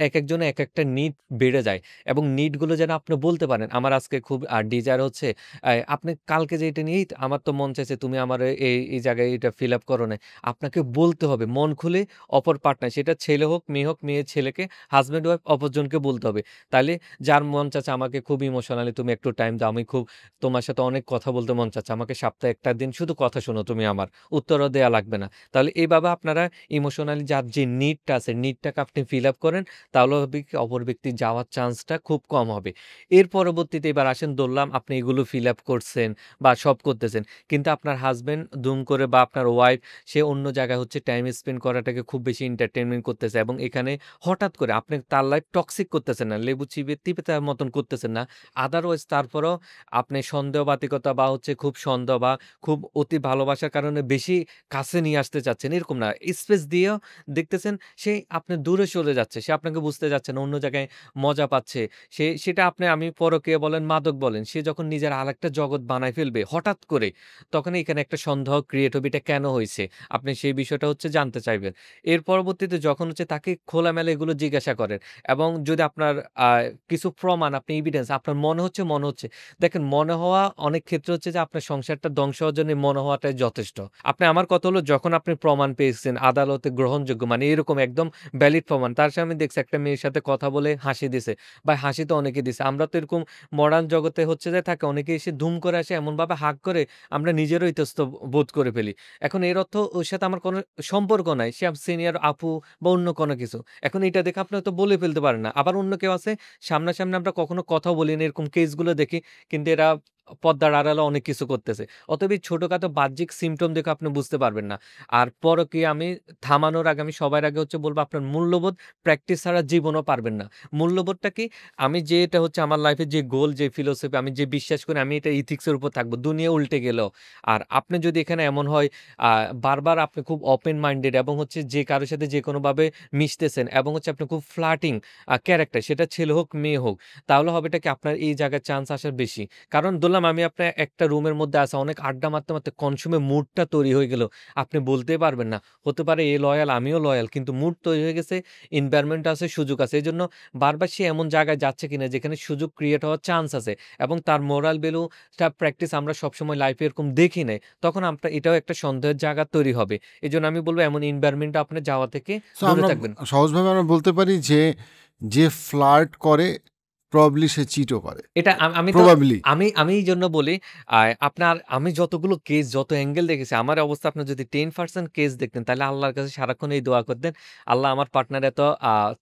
একেকজনের একেকটা নিড বেড়ে যায় এবং নিডগুলো যেন আপনি বলতে পারেন, "আমার আজকে খুব ডিজায়ার হচ্ছে আপনি কালকে যে এটা নিয়েই আমার তো মন চাইছে তুমি আমার এই জায়গায় এটা ফিল আপ করো নাই।" আপনাকে বলতে হবে মন খুলে অপর পার্টনার, সেটা ছেলে হোক, মেয়ে ছেলেকে, হাসব্যান্ড ওয়াইফ অপরজনকে বলতে হবে। তাইলে যার মন চাচ্ছে আমাকে খুব ইমোশনালি তুমি একটু টাইম দাও, আমি খুব তোমার সাথে অনেক কথা বলতে মন চাচ্ছে, আমাকে সপ্তাহে ১ টা দিন শুধু কথা শোনো তুমি আমার, উত্তরও দেয়া লাগবে না। তাহলে এইভাবে আপনারা ইমোশনালি যার যে নিডটা আছে, নিডটাকে আপনি ফিল আপ করেন, তাহলে হবে কি অপর ব্যক্তি যাওয়ার চান্সটা খুব কম হবে। এর পরবর্তীতে এবার আসেন ধরলাম আপনি এগুলো ফিল আপ করছেন বা সব করতেছেন। কিন্তু আপনার হাসব্যান্ড দুম করে বা আপনার ওয়াইফ সে অন্য জায়গায় হচ্ছে টাইম স্পেন্ড করাটাকে খুব বেশি এন্টারটেইনমেন্ট করতেছে এবং এখানে হঠাৎ করে আপনি তার লাইফ টক্সিক করতেছেন না, লেবু চিবিয়ে তিপে তার মতন করতেছেন না। আদারওয়াইজ তারপরেও আপনি সন্দেহবাতিকতা বা হচ্ছে খুব সন্দেহ বা খুব অতি ভালোবাসার কারণে বেশি কাছে নিয়ে আসতে চাচ্ছেন, এরকম না। স্পেস দিয়েও দেখতেছেন সে আপনি দূরে সরে যাচ্ছে। সে আপনাকে বুঝতে চাচ্ছে না, অন্য জায়গায় মজা পাচ্ছে। সেটা আমি পরকীয়া বলেন, মাদক বলেন, সে যখন নিজের আরেকটা জগৎ বানায় ফেলবে হঠাৎ করে, তখন এখানে একটা সন্দেহ ক্রিয়েট হবে এটা কেন হইছে? আপনি সেই বিষয়টা হচ্ছে জানতে চাইবেন। এর পরবর্তীতে যখন হচ্ছে তাকে খোলামেলা এগুলো জিজ্ঞাসা করেন এবং যদি আপনার আ কিছু প্রমাণ, আপনি এভিডেন্স আপনার মনে হচ্ছে। দেখেন মনে হওয়া অনেক ক্ষেত্রে হচ্ছে যে আপনার সংসারটা ধ্বংস হওয়ার জন্য মনে হওয়াটাই যথেষ্ট। আমার কথা হলো যখন আপনি প্রমাণ পেয়েছেন আদালতে গ্রহণযোগ্য মানে এরকম একদম ভ্যালিড প্রমাণ। তার সামনে দেখছি একটা মেয়ের সাথে কথা বলে হাসি দিছে। ভাই হাসি তো অনেকে দিছে। আমরা তো এরকম মডার্ন জগতে হচ্ছে যে থাকে অনেকে এসে ধুম করে আসে এমনভাবে হাগ করে আমরা নিজেরও ইতস্তত বোধ করে ফেলি। এখন এর অর্থ ওর সাথে আমার কোনো সম্পর্ক নাই। সে সিনিয়র আপু বা অন্য কোনো কিছু। এখন এটা দেখে আপনি হয়তো বলে ফেলতে পারেন না। আবার অন্য কেউ আছে সামনাসামনি আমরা কখনো কথাও বলি না, এরকম কেসগুলো দেখি। কিন্তু এরা পর্দার আড়ালে অনেক কিছু করতেছে। অতএব এই ছোটখাটো বাহ্যিক সিম্পটম দেখে আপনি বুঝতে পারবেন না। আর পরকীয়া আমি থামানোর আগে আমি সবার আগে হচ্ছে বলব আপনার মূল্যবোধ প্র্যাকটিস ছাড়া জীবনেও পারবেন না। মূল্যবোধটা কি? আমি যেটা হচ্ছে আমার লাইফে যে গোল, যে ফিলোসফি আমি যে বিশ্বাস করি আমি এটা ইথিক্স এর উপর থাকবো। দুনিয়া উল্টে গেলেও। আর আপনি যদি এখানে এমন হয় আ বারবার আপনি খুব ওপেন মাইন্ডেড এবং হচ্ছে যে কারো সাথে যেকোনোভাবে মিশতেছেন এবং হচ্ছে আপনি খুব ফ্লার্টিং ক্যারাক্টার, সেটা ছেলে হোক, মেয়ে হোক। তাহলে হবেটা কি আপনার এই জায়গায় চান্স আসার বেশি। কারণ ধরলাম আমি আপনার একটা রুমের মধ্যে আছি, অনেক আড্ডা মারতে কনসমে মুডটা তৈরি হয়ে গেল। আপনি বলতেই পারবেন না। হতে পারে এ লয়াল, আমিও লয়াল। কিন্তু মুড তৈরি হয়ে গেছে, এনভায়রনমেন্ট আছে, সুযোগ আছে। এজন্য বারবার সে এমন জায়গায় যাচ্ছে কিনা যেখানে সুযোগ ক্রিয়েট হওয়ার চান্স আছে এবং তার মোরাল ভ্যালুটা প্র্যাকটিস আমরা সবসময় লাইফে এরকম দেখি নাই। তখন আপনার এটাও একটা সন্দেহের জায়গা তৈরি হবে। এজন্য আমি বলব এমন এনভায়রনমেন্ট এ আপনি যাওয়া থেকে সো দূরে আমরা থাকবেন। সহজভাবে আমরা বলতে পারি যে যে ফ্লার্ট করে প্রবাবলি সে চিটও করে। এটা আমি তো প্রবাবলি। আমি এইজন্য বলি আমি যতগুলো কেস, যত অ্যাঙ্গেল দেখেছি, আমার অবস্থা আপনি যদি 10% কেস দেখতেন তাহলে আল্লাহর কাছে সারাক্ষণ এই দোয়া করতেন। আল্লাহ আমার পার্টনার এত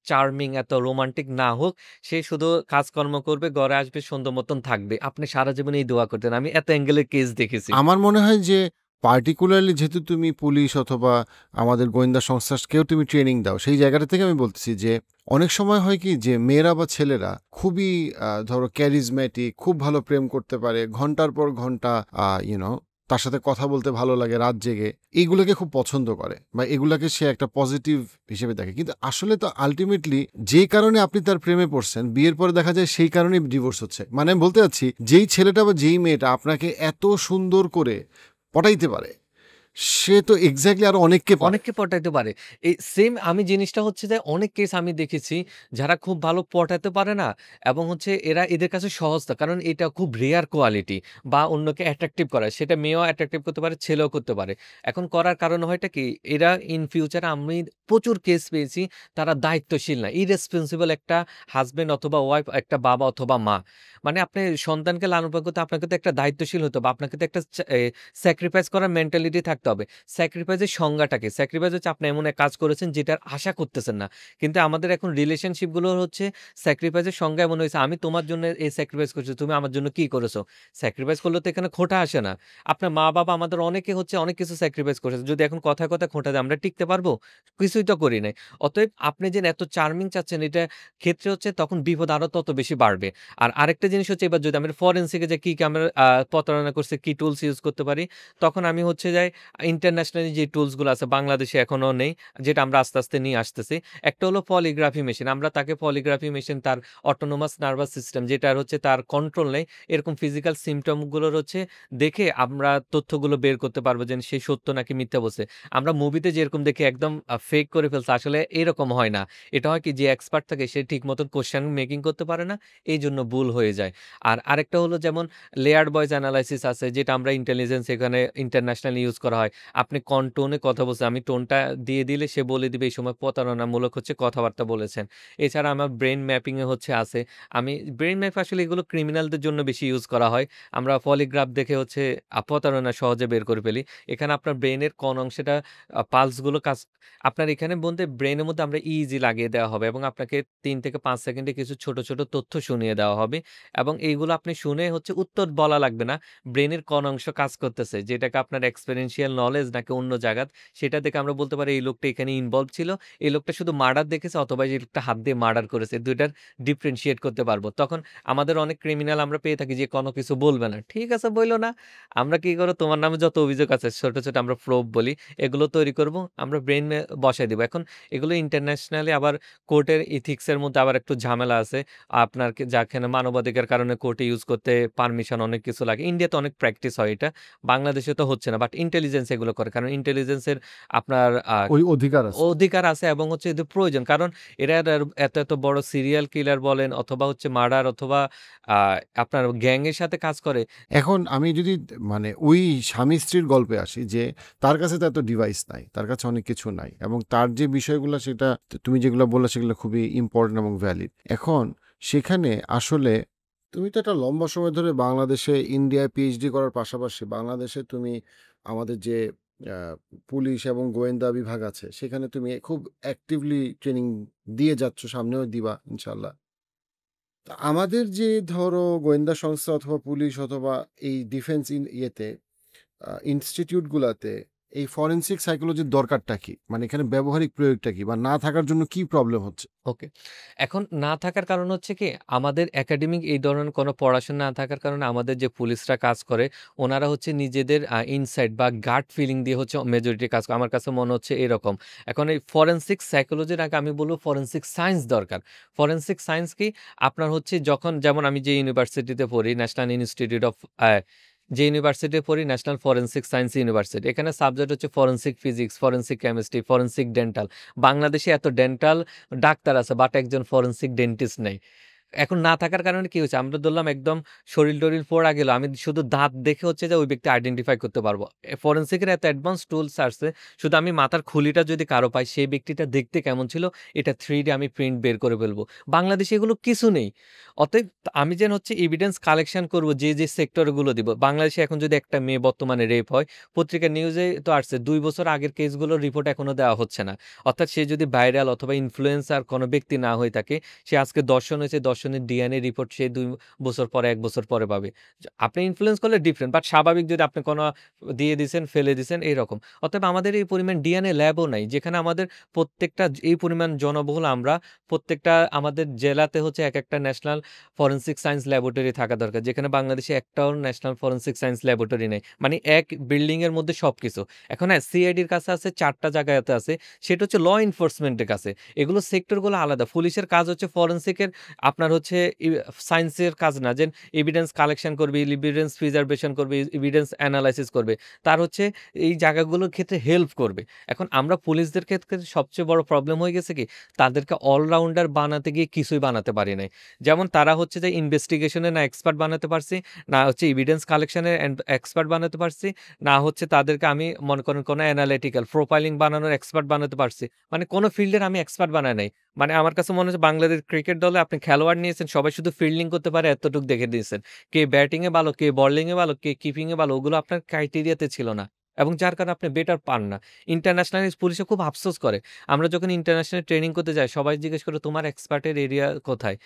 চার্মিং, এত রোমান্টিক না হোক। সে শুধু কাজকর্ম করবে, ঘরে আসবে, সুন্দর মতন থাকবে। আপনি সারা জীবন এই দোয়া করতেন। আমি এত অ্যাঙ্গেলের কেস দেখেছি। আমার মনে হয় যে পার্টিকুলারলি যেহেতু তুমি পুলিশ অথবা আমাদের গোয়েন্দা সংস্থাকেও তুমি ট্রেনিং দাও, সেই জায়গাটা থেকে আমি বলতেছি যে অনেক সময় হয় কি যে মেয়েরা বা ছেলেরা খুবই ধরো ক্যারিজম্যাটিক, খুব ভালো প্রেম করতে পারে, ঘন্টার পর ঘন্টা ইউনো তার সাথে কথা বলতে ভালো লাগে রাত জেগে, এইগুলোকে খুব পছন্দ করে বা এগুলাকে সে একটা পজিটিভ হিসেবে দেখে। কিন্তু আসলে তো আলটিমেটলি যে কারণে আপনি তার প্রেমে পড়ছেন, বিয়ের পরে দেখা যায় সেই কারণেই ডিভোর্স হচ্ছে। মানে আমি বলতে চাচ্ছি যেই ছেলেটা বা যেই মেয়েটা আপনাকে এত সুন্দর করে পটাইতে পারে, সে তো এক্স্যাক্টলি আরো অনেককে পারে। অনেককে পটাইতে পারে। এই সেম আমি জিনিসটা হচ্ছে যে অনেক কেস আমি দেখেছি যারা খুব ভালো পটাতে পারে না এবং হচ্ছে এদের কাছে সহজ না। কারণ এটা খুব রেয়ার কোয়ালিটি বা অন্যকে অ্যাট্রাকটিভ করা। সেটা মেয়েও অ্যাট্রাকটিভ করতে পারে, ছেলেও করতে পারে। এখন করার কারণ হয়টা কি? এরা ইন ফিউচার আমি প্রচুর কেস পেয়েছি তারা দায়িত্বশীল না। ইরেসপন্সিবল একটা হাসব্যান্ড অথবা ওয়াইফ, একটা বাবা অথবা মা। মানে আপনি সন্তানকে লালন-পালন করতে আপনাকে তো একটা দায়িত্বশীল হতে হবে। আপনাকে তো একটা স্যাক্রিফাইস করার মেন্টালিটি থাকতে হবে। স্যাক্রিফাইসের সংজ্ঞাটা কি? স্যাক্রিফাইস হচ্ছে আপনি এমন এক কাজ করেছেন যেটার আশা করতেছেন না। কিন্তু আমাদের এখন রিলেশনশিপ গুলো হচ্ছে স্যাক্রিফাইসের সংজ্ঞা এমন হয়েছে, আমি তোমার জন্য এই স্যাক্রিফাইস করছি, তুমি আমার জন্য কি করেছো? স্যাক্রিফাইস করলে তো এখানে খোঁটা আসে না। আপনার মা-বাবা আমাদের অনেকে হচ্ছে অনেক কিছু স্যাক্রিফাইস করেছে। যদি এখন কথায়, কথায় খোঁটা দেয় আমরা টিকতে পারবো? কিছুই তো করি নাই। অতএব আপনি যে এত চার্মিং চাচ্ছেন এটা ক্ষেত্রে হচ্ছে তখন বিপদ আরো তত বেশি বাড়বে। আর আরেকটা জিনিস হচ্ছে এবার যদি আমরা ফরেনসিক এ যে কি ক্যামেরা প্রতারণা করছে, কি টুলস ইউজ করতে পারি, তখন আমি হচ্ছে যাই ইন্টারন্যাশনালি যে টুলসগুলো আছে বাংলাদেশে এখনো নেই, যেটা আমরা আস্তে, আস্তে নিয়ে আসতেছি। একটা হলো পলিগ্রাফি মেশিন। আমরা তাকে পলিগ্রাফি মেশিন তার অটোনোমাস নার্ভাস সিস্টেম যেটার হচ্ছে তার কন্ট্রোল নেই, এরকম ফিজিক্যাল সিম্পটম গুলোর হচ্ছে দেখে আমরা তথ্যগুলো বের করতে পারবো যে সে সত্য নাকি মিথ্যা বলছে। আমরা মুভিতে যেরকম দেখি একদম ফেক করে ফেলছে, আসলে এরকম হয় না। এটা হয় কি যে এক্সপার্ট থাকে সে ঠিক মতন কোয়েশ্চেন মেকিং করতে পারে না, এইজন্য ভুল হয়ে যায়। আর আরেকটা হলো যেমন লেয়ার্ড ভয়েস অ্যানালাইসিস আছে যেটা আমরা ইন্টেলিজেন্স এখানে ইন্টারন্যাশনালি ইউজ করা হয়। আপনি কোন টোনে কথা বলছেন, আমি টোনটা দিয়ে দিলে সে বলে দিবে এই সময় প্রতারণামূলক হচ্ছে কথাবার্তা বলেছেন। এছাড়া আমার ব্রেইন ম্যাপিং এ হচ্ছে আছে। আমি ব্রেইন ম্যাপ আসলে এগুলো ক্রিমিনালদের জন্য বেশি ইউজ করা হয়। আমরা পলিগ্রাফ দেখে হচ্ছে প্রতারণা সহজে বের করে ফেলি। এখানে আপনার ব্রেইনের কোন অংশটা পালসগুলো কাজ আপনার এখানে বলতে ব্রেইনের মধ্যে আমরা ইইজি লাগিয়ে দেওয়া হবে এবং আপনাকে ৩ থেকে ৫ সেকেন্ডে কিছু ছোট, ছোট তথ্য শুনিয়ে দেওয়া হবে এবং এইগুলো আপনি শুনে হচ্ছে উত্তর বলা লাগবে না। ব্রেইনের কোন অংশ কাজ করতেছে, যেটাকে আপনার এক্সপেরিয়েন্সিয়াল নলেজ নাকি অন্য জায়গাত, সেটা দেখে আমরা বলতে পারি এই লোকটা এখানে ইনভলভ ছিল। এই লোকটা শুধু মার্ডার দেখেছে অথবা এই লোকটা হাত দিয়ে মার্ডার করেছে। ২ টার ডিফারেনশিয়েট করতে পারবো। তখন আমাদের অনেক ক্রিমিনাল আমরা পেয়ে থাকি যে কোনো কিছু বলবে না। ঠিক আছে বইলো না। আমরা কি করব, তোমার নামে যত অভিযোগ আছে ছোট, ছোট আমরা প্রোব বলি। এগুলো তৈরি করব। আমরা ব্রেইনে বসায় দিব। এখন এগুলো ইন্টারন্যাশনালি আবার কোর্টের এথিক্স এর মধ্যে আবার একটু ঝামেলা আছে। আপনার যেখানে মানবাধিকার কারণে কোর্টে ইউজ করতে পারমিশন অনেক কিছু লাগে। ইন্ডিয়াতে অনেক প্র্যাকটিস হয় এটা। বাংলাদেশে তো হচ্ছে না। বাট ইন্টেলিজেন্স এগুলো করে। কারণ ইন্টেলিজেন্সের আপনার ওই অধিকার আছে। অধিকার আছে এবং হচ্ছে এদের প্রয়োজন। কারণ এরা এত, এত বড় সিরিয়াল কিলার বলেন অথবা হচ্ছে মার্ডার অথবা আ আপনার গ্যাং এর সাথে কাজ করে। এখন আমি যদি মানে ওই স্বামী-স্ত্রীর গল্পে আসি যে তার কাছে তো এত ডিভাইস নাই। তার কাছে অনেক কিছু নাই। এবং তার যে বিষয়গুলো সেটা তুমি যেগুলো বললে সেগুলো খুবই ইম্পোর্টেন্ট এবং ভ্যালিড। এখন সেখানে আসলে তুমি তো একটা লম্বা সময় ধরে বাংলাদেশে ইন্ডিয়ায় পিএইচডি করার পাশাপাশি বাংলাদেশে তুমি আমাদের যে আ পুলিশ এবং গোয়েন্দা বিভাগ আছে সেখানে তুমি খুব অ্যাক্টিভলি ট্রেনিং দিয়ে যাচ্ছ, সামনেও দিবা ইনশাআল্লাহ। তা আমাদের যে ধরো গোয়েন্দা সংস্থা অথবা পুলিশ অথবা এই ডিফেন্স ইয়েতে ইনস্টিটিউট গুলাতে এই ফরেনসিক সাইকোলজির দরকারটা কি, মানে এখানে ব্যবহারিক প্রয়োগটা কি বা না থাকার জন্য কি প্রবলেম হচ্ছে? ওকে। এখন না থাকার কারণ হচ্ছে কি, আমাদের একাডেমিক এই ধরনের কোনো পড়াশোনা না থাকার কারণে আমাদের যে পুলিশরা কাজ করে, ওনারা হচ্ছে নিজেদের ইনসাইট বা গাট ফিলিং দিয়ে হচ্ছে মেজরিটি কাজ করে। আমার কাছে মনে হচ্ছে এরকম। এখন এই ফরেনসিক সাইকোলজির আগে আমি বলব ফরেনসিক সায়েন্স দরকার। ফরেনসিক সায়েন্স কি? আপনার হচ্ছে যখন যেমন আমি যে ইউনিভার্সিটিতে পড়ি, ন্যাশনাল ইনস্টিটিউট অফ যে ইউনিভার্সিটিতে পড়ি ন্যাশনাল ফরেনসিক সায়েন্স ইউনিভার্সিটি। এখানে সাবজেক্ট হচ্ছে forensic physics, forensic chemistry, forensic dental. বাংলাদেশে এত ডেন্টাল ডাক্তার আছে বাট একজন ফরেনসিক ডেন্টিস্ট নেই। এখন না থাকার কারণে কি হয়েছে? আমরা ধরলাম একদম শরীর-টরিল পোড়া গেল। আমি শুধু দাঁত দেখে হচ্ছে যে ওই ব্যক্তি আইডেন্টিফাই করতে পারবো। ফরেনসিকের এত অ্যাডভান্স টুলস আসছে। শুধু আমি মাথার খুলিটা যদি কারো পাই, সেই ব্যক্তিটা দেখতে কেমন ছিল এটা 3D আমি প্রিন্ট বের করে ফেলবো। বাংলাদেশে এগুলো কিছু নেই। অতএব আমি যেন হচ্ছে এভিডেন্স কালেকশন করব যে সেক্টরগুলো দিব। বাংলাদেশে এখন যদি একটা মেয়ে বর্তমানে রেপ হয়, পত্রিকার নিউজে তো আসছে ২ বছর আগের কেসগুলোর রিপোর্ট এখনো দেওয়া হচ্ছে না। অর্থাৎ সে যদি ভাইরাল অথবা ইনফ্লুয়েন্সার কোনো ব্যক্তি না হয়ে থাকে, সে আজকে দর্শন হয়েছে, দর্শনের ডিএনএ রিপোর্ট সে ২ বছর পরে ১ বছর পরে পাবে। আপনি ইনফ্লুয়েন্স করলে ডিফারেন্ট, বাট স্বাভাবিক যদি আপনি কোনো দিয়ে দিছেন, ফেলে দিছেন এরকম। অতএব আমাদের এই পরিমাণ ডিএনএ ল্যাবও নাই। যেখানে আমাদের প্রত্যেকটা এই পরিমাণ জনবহুল আমরা প্রত্যেকটা আমাদের জেলাতে হচ্ছে একেকটা ন্যাশনাল ফরেনসিক সায়েন্স ল্যাবরেটরি থাকা দরকার। যেখানে বাংলাদেশে একটাও ন্যাশনাল ফরেনসিক সায়েন্স ল্যাবরেটরি নেই। মানে এক বিল্ডিং এর মধ্যে সবকিছু। এখন হ্যাঁ, সিআইডির কাছে আছে ৪ টা জায়গাতে আছে। সেটা হচ্ছে ল এনফোর্সমেন্ট এর কাছে। এগুলো সেক্টরগুলো আলাদা। পুলিশের কাজ হচ্ছে ফরেনসিকের আপনার হচ্ছে সায়েন্সের কাজ না। যে এভিডেন্স কালেকশন করবে, এভিডেন্স প্রিজার্ভেশন করবে, এভিডেন্স এনালাইসিস করবে। তার হচ্ছে এই জায়গাগুলোর ক্ষেত্রে হেল্প করবে। এখন আমরা পুলিশদের ক্ষেত্রে সবচেয়ে বড় প্রবলেম হয়ে গেছে কি? তাদেরকে অলরাউন্ডার বানাতে গিয়ে কিছুই বানাতে পারি নাই। যেমন তারা হচ্ছে যে ইনভেস্টিগেশন এ না এক্সপার্ট বানাতে পারছি, না হচ্ছে এভিডেন্স কালেকশন এর এক্সপার্ট বানাতে পারছি, না হচ্ছে তাদেরকে আমি মনে করেন কোনো এনালিটিক্যাল প্রোফাইলিং বানানোর এক্সপার্ট বানাতে পারছি। মানে কোনো ফিল্ডের আমি এক্সপার্ট বানাই নাই। মানে আমার কাছে মনে হচ্ছে বাংলাদেশ ক্রিকেট দলে আপনি খেলোয়াড় নিয়েছেন, সবাই শুধু ফিল্ডিং করতে পারে এতটুকু দেখে দিয়েছেন। কে ব্যাটিং এ ভালো, কে বোলিং এ ভালো, কে কিপিং এ ভালো, ওগুলো আপনার ক্রাইটেরিয়াতে ছিল না। এবং যার কারণে আপনি বেটার পান না। ইন্টারন্যাশনাল পুলিশে খুব আফসোস করে। আমরা যখন ইন্টারন্যাশনাল ট্রেনিং করতে যাই, সবাই জিজ্ঞেস করে তোমার এক্সপার্টের এরিয়া কোথায়?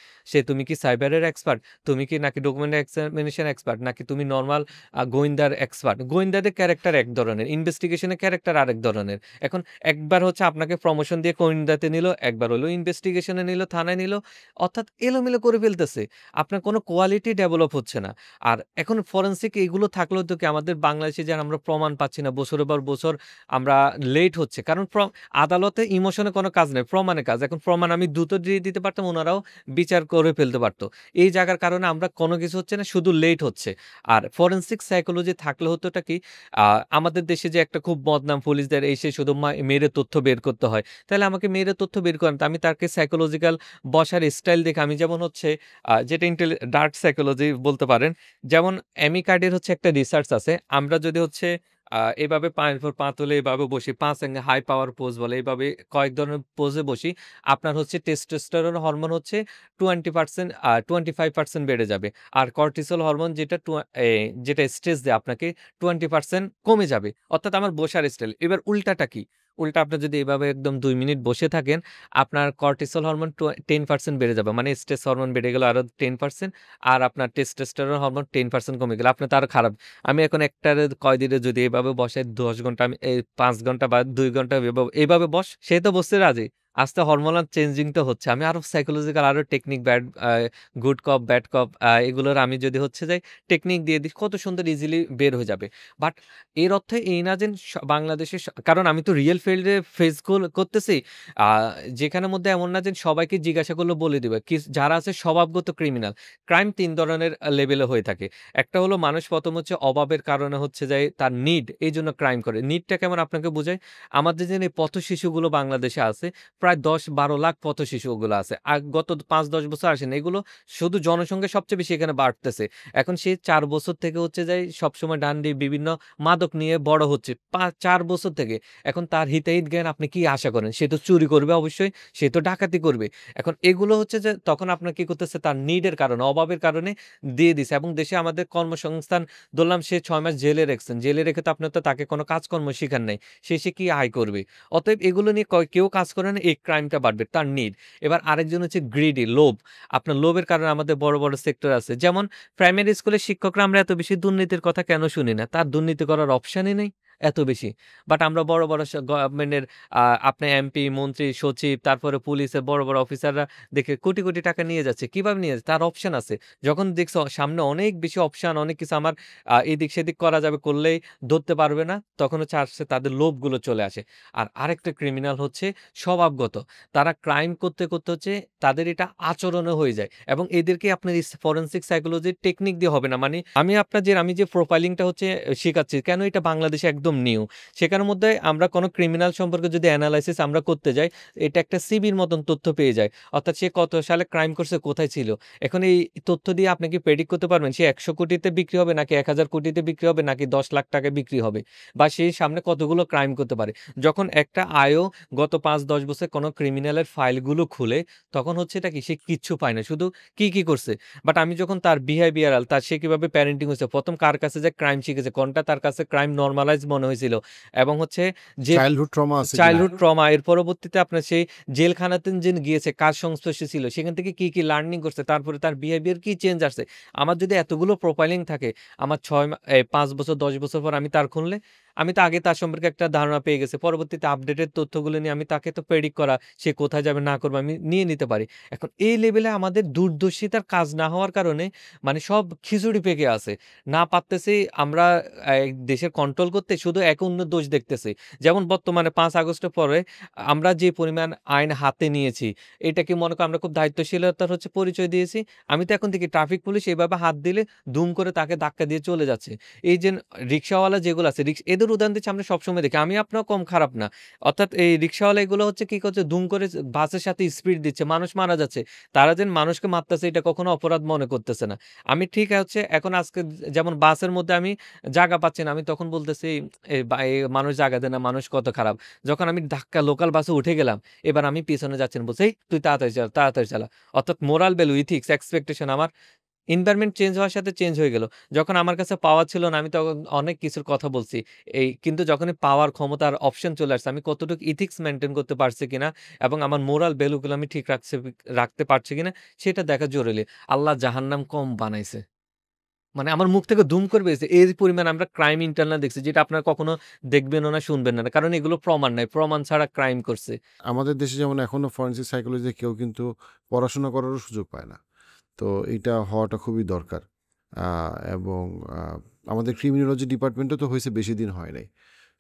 তুমি কি সাইবারের এক্সপার্ট? তুমি কি নাকি ডকুমেন্ট এক্সামিনেশন এক্সপার্ট? নাকি তুমি নরমাল গোয়েন্দার এক্সপার্ট? গোয়েন্দাদের ক্যারেক্টার এক ধরনের, ইনভেস্টিগেশনের ক্যারেক্টার আরেক ধরনের। এখন একবার হচ্ছে আপনাকে প্রমোশন দিয়ে গোয়েন্দাতে নিল, একবার হলো ইনভেস্টিগেশনে নিল, থানায় নিল। অর্থাৎ এলোমেলো করে ফেলতেছে। আপনার কোনো কোয়ালিটি ডেভেলপ হচ্ছে না। আর এখন ফরেনসিক এগুলো থাকলেও তো কি আমাদের বাংলাদেশে যে আমরা প্রমাণ পাচ্ছি না, বছরের পর বছর আমরা লেট হচ্ছে। কারণ আদালতে ইমোশনে কোনো কাজ নেই, প্রমাণে কাজ। এখন প্রমাণ আমি দ্রুত দিয়ে দিতে পারতাম, ওনারাও বিচার করে ফেলতে পারত। এই জায়গার কারণে আমরা কোনো কিছু হচ্ছে না, শুধু লেট হচ্ছে। আর ফরেনসিক সাইকোলজি থাকলে হতোটা কি, আমাদের দেশে যে একটা খুব বদনাম পুলিশদের এসে শুধু মেরে তথ্য বের করতে হয়। তাহলে আমাকে মেরে তথ্য বের করেন, তো আমি তাকে সাইকোলজিক্যাল বসার স্টাইল দেখে আমি যেমন হচ্ছে যেটা ডার্ক সাইকোলজি বলতে পারেন। যেমন অ্যামিকার্ডের হচ্ছে একটা রিসার্চ আছে। আমরা যদি হচ্ছে এভাবে পায়ের উপর পা তুলে এভাবে বসি, ৫ অ্যাঙ্গেল হাই পাওয়ার পোজ বলে, এভাবে কয়েক ধরনের পোজে বসি। আপনার হচ্ছে টেস্টোস্টেরন হরমোন হচ্ছে 20% 25% বেড়ে যাবে। আর কর্টিসল হরমোন যেটা যেটা স্ট্রেস দেয় আপনাকে 20% কমে যাবে। অর্থাৎ আমার বসার স্টাইল। এবার উল্টাটা কি? উল্টা আপনি যদি এভাবে একদম ২ মিনিট বসে থাকেন, আপনার কর্টিসল হরমোন 10% বেড়ে যাবে। মানে স্ট্রেস হরমোন বেড়ে গেল আরো 10%, আর আপনার টেস্টোস্টেরন হরমোন 10% কমে গেল। আপনার তো আরো খারাপ। আমি এখন একটারে কয়দিনে যদি এভাবে বসাই ১০ ঘন্টা, আমি এই ৫ ঘন্টা বা ২ ঘন্টা এভাবে বস, সে তো বসতে রাজি। আস্তে হরমোনাল চেঞ্জিং তো হচ্ছে। আমি আরো সাইকোলজিক্যাল আরো টেকনিক গুড কপ, ব্যাড কপ এগুলোর আমি যদি হচ্ছে যাই টেকনিক দিয়ে দিই, কত সুন্দর ইজিলি বের হয়ে যাবে। বাট এর অর্থ এই না যে বাংলাদেশে কারণ আমি তো রিয়েল ফিল্ডে ফেস করতেছি। আ যেখানের মধ্যে এমন না যে সবাইকে জিজ্ঞাসা করলে বলে দিবে। যারা আছে স্বভাবগত ক্রিমিনাল। ক্রাইম ৩ ধরনের লেভেলে হয়ে থাকে। একটা হলো মানুষ প্রথম হচ্ছে অভাবের কারণে হচ্ছে যায় তার নিড, এইজন্য ক্রাইম করে। নিডটা কেমন আপনাকে বুঝাই? আমাদের যে পথ শিশুগুলো বাংলাদেশে আছে, প্রায় ১০-১২ লাখ পথ শিশু ওগুলো আছে। আর গত ৫-১০ বছর আসেনি। এগুলো শুধু জনসংখ্যা সবচেয়ে বেশি এখানে বাড়তেছে। এখন সে ৪ বছর থেকে হচ্ছে যায় সবসময় ডান্ডি বিভিন্ন মাদক নিয়ে বড় হচ্ছে। ৪ বছর থেকে। এখন তার হিতাহিত জ্ঞান আপনি কি আশা করেন? সে তো চুরি করবে অবশ্যই, সে তো ডাকাতি করবে। এখন এগুলো হচ্ছে যে তখন আপনার কি করতেছে, তার নিডের কারণে, অভাবের কারণে দিয়ে দিছে। এবং দেশে আমাদের কর্মসংস্থান ধরলাম সে ৬ মাস জেলে রেখেছেন। জেলে রেখে তো আপনার তো তাকে কোনো কাজকর্ম শিখান নাই। সে কি আয় করবে? অতএব এগুলো নিয়ে কেউ কাজ করে না, এই ক্রাইমটা বাড়বে, তার নিড। এবার আরেকজন হচ্ছে গ্রিডি, লোভ। আপনার লোভের কারণে আমাদের বড়, বড় সেক্টর আছে। যেমন প্রাইমারি স্কুলের শিক্ষকরা আমরা এত বেশি দুর্নীতির কথা কেন শুনি না? তার দুর্নীতি করার অপশনই নেই এত বেশি। বাট আমরা বড়, বড় গভর্নমেন্টের আপনার এমপি, মন্ত্রী, সচিব, তারপরে পুলিশের বড়, বড় অফিসাররা দেখে কোটি, কোটি টাকা নিয়ে যাচ্ছে। কিভাবে নিয়ে যাচ্ছে? তার অপশন আছে। যখন দেখছো সামনে অনেক বেশি অপশন, অনেক কিছু আমার এদিক সেদিক করা যাবে, করলেই ধরতে পারবে না, তখন হচ্ছে আসছে তাদের লোভগুলো চলে আসে। আর আরেকটা ক্রিমিনাল হচ্ছে স্বভাবগত। তারা ক্রাইম করতে, করতে হচ্ছে তাদের এটা আচরণে হয়ে যায়। এবং এদেরকে আপনার ফরেনসিক সাইকোলজির টেকনিক দিয়ে হবে না। মানে আমি যে প্রোফাইলিংটা হচ্ছে শিখাচ্ছি, কেন এটা বাংলাদেশে একদম নিউ। সেখানের মধ্যে আমরা কোনো ক্রিমিনাল সম্পর্কে যদি এনালাইসিস আমরা করতে যাই, এটা একটা সিবির মতন তথ্য পেয়ে যায়। অর্থাৎ সে কত সালে ক্রাইম করছে, কোথায় ছিল। এখন এই তথ্য দিয়ে আপনি কি প্রেডিক্ট করতে পারবেন সে ১০০ কোটিতে বিক্রি হবে, নাকি ১,০০০ কোটিতে বিক্রি হবে, নাকি ১০ লাখ টাকায় বিক্রি হবে, বা সে সামনে কতগুলো ক্রাইম করতে পারে। যখন একটা আয়ও গত ৫-১০ বছর কোনো ক্রিমিনালের ফাইলগুলো খুলে, তখন হচ্ছে এটা কি, সে কিচ্ছু পায় না, শুধু কি করছে। বাট আমি যখন তার বিহেভিয়ারাল, তার সে কিভাবে প্যারেন্টিং হয়েছে, প্রথম কার কাছে যে ক্রাইম শিখেছে, কোনটা তার কাছে ক্রাইম নরমালাইজ মনে হয়েছিল, এবং হচ্ছে যে চাইল্ডহুড ট্রমা আছে কিনা। চাইল্ডহুড ট্রমা, এর পরবর্তীতে আপনার সেই জেলখানাতে যে গিয়েছে, কার সংস্পর্শে ছিল, সেখান থেকে কি লার্নিং করছে, তারপরে তার বিহেভিয়ার কি চেঞ্জ আসছে। আমার যদি এতগুলো প্রোফাইলিং থাকে, আমার ৫ বছর ১০ বছর পর আমি তার খুললে, আমি তো আগে তার সম্পর্কে একটা ধারণা পেয়ে গেছি। পরবর্তীতে আপডেটেড তথ্যগুলো নিয়ে আমি তাকে তো প্রেডিক্ট করা, সে কোথায় যাবে না করবে আমি নিয়ে নিতে পারি। এখন এই লেভেলে আমাদের দূরদর্শিতার কাজ না হওয়ার কারণে মানে সব খিচুড়ি পেকে আছে। না পারতেছি আমরা দেশের কন্ট্রোল করতে, শুধু এক অন্যের দোষ দেখতেছি। যেমন বর্তমানে ৫ আগস্টের পরে আমরা যে পরিমাণ আইন হাতে নিয়েছি, এটা কি মনে করেন আমরা খুব দায়িত্বশীলতার হচ্ছে পরিচয় দিয়েছি? আমি তো এখন দেখি ট্রাফিক পুলিশ এভাবে হাত দিলে দুম করে তাকে ধাক্কা দিয়ে চলে যাচ্ছে। এই যে রিক্শাওয়ালা যেগুলো আছে, এদের উদাহরণ দিচ্ছি, আমরা সবসময় দেখি। আমি আপনার কম খারাপ না। অর্থাৎ এই রিক্শাওয়ালা এগুলো হচ্ছে কি করছে, দুম করে বাসের সাথে স্পিড দিচ্ছে, মানুষ মারা যাচ্ছে। তারা যে মানুষকে মারতেছে এটা কখনো অপরাধ মনে করতেছে না। আমি ঠিক হচ্ছে এখন আজকে যেমন বাসের মধ্যে আমি জায়গা পাচ্ছি না, আমি তখন বলতেছি এই মানুষ জায়গা দেয় না, মানুষ কত খারাপ। যখন আমি ধাক্কা লোকাল বাসে উঠে গেলাম, এবার আমি পিছনে যাচ্ছেন বলছি, "এই তুই তাড়াতাড়ি চালা, তাড়াতাড়ি চালা।" অর্থাৎ মোরাল ভ্যালু, ইথিক্স, এক্সপেকটেশন আমার এনভায়রনমেন্ট চেঞ্জ হওয়ার সাথে চেঞ্জ হয়ে গেল। যখন আমার কাছে পাওয়ার ছিল না, আমি তখন অনেক কিছুর কথা বলছি। কিন্তু যখনই পাওয়ার, ক্ষমতার অপশন চলে আসছে, আমি কতটুকু ইথিক্স মেইনটেইন করতে পারছি কিনা এবং আমার মোরাল ভ্যালু গুলো আমি ঠিক রাখতে পারছি কিনা, সেটা দেখা জরুরি। আল্লাহ জাহান্নাম কম বানাইছে। মানে আমার মুখ থেকে দুম করে বেরিয়েছে। এই পরিমাণ আমরা ক্রাইম ইন্টারনাল দেখছি, যেটা আপনারা কখনো দেখবেনও না, শুনবেন না। কারণ এগুলো প্রমাণ নাই। প্রমাণ ছাড়া ক্রাইম করছে। আমাদের দেশে যেমন এখনো ফরেনসিক সাইকোলজিতে কেউ কিন্তু পড়াশোনা করারও সুযোগ পায় না। তো এইটা হওয়াটা খুবই দরকার। এবং আমাদের ক্রিমিনোলজি ডিপার্টমেন্টও তো হয়েছে বেশি দিন হয় নাই।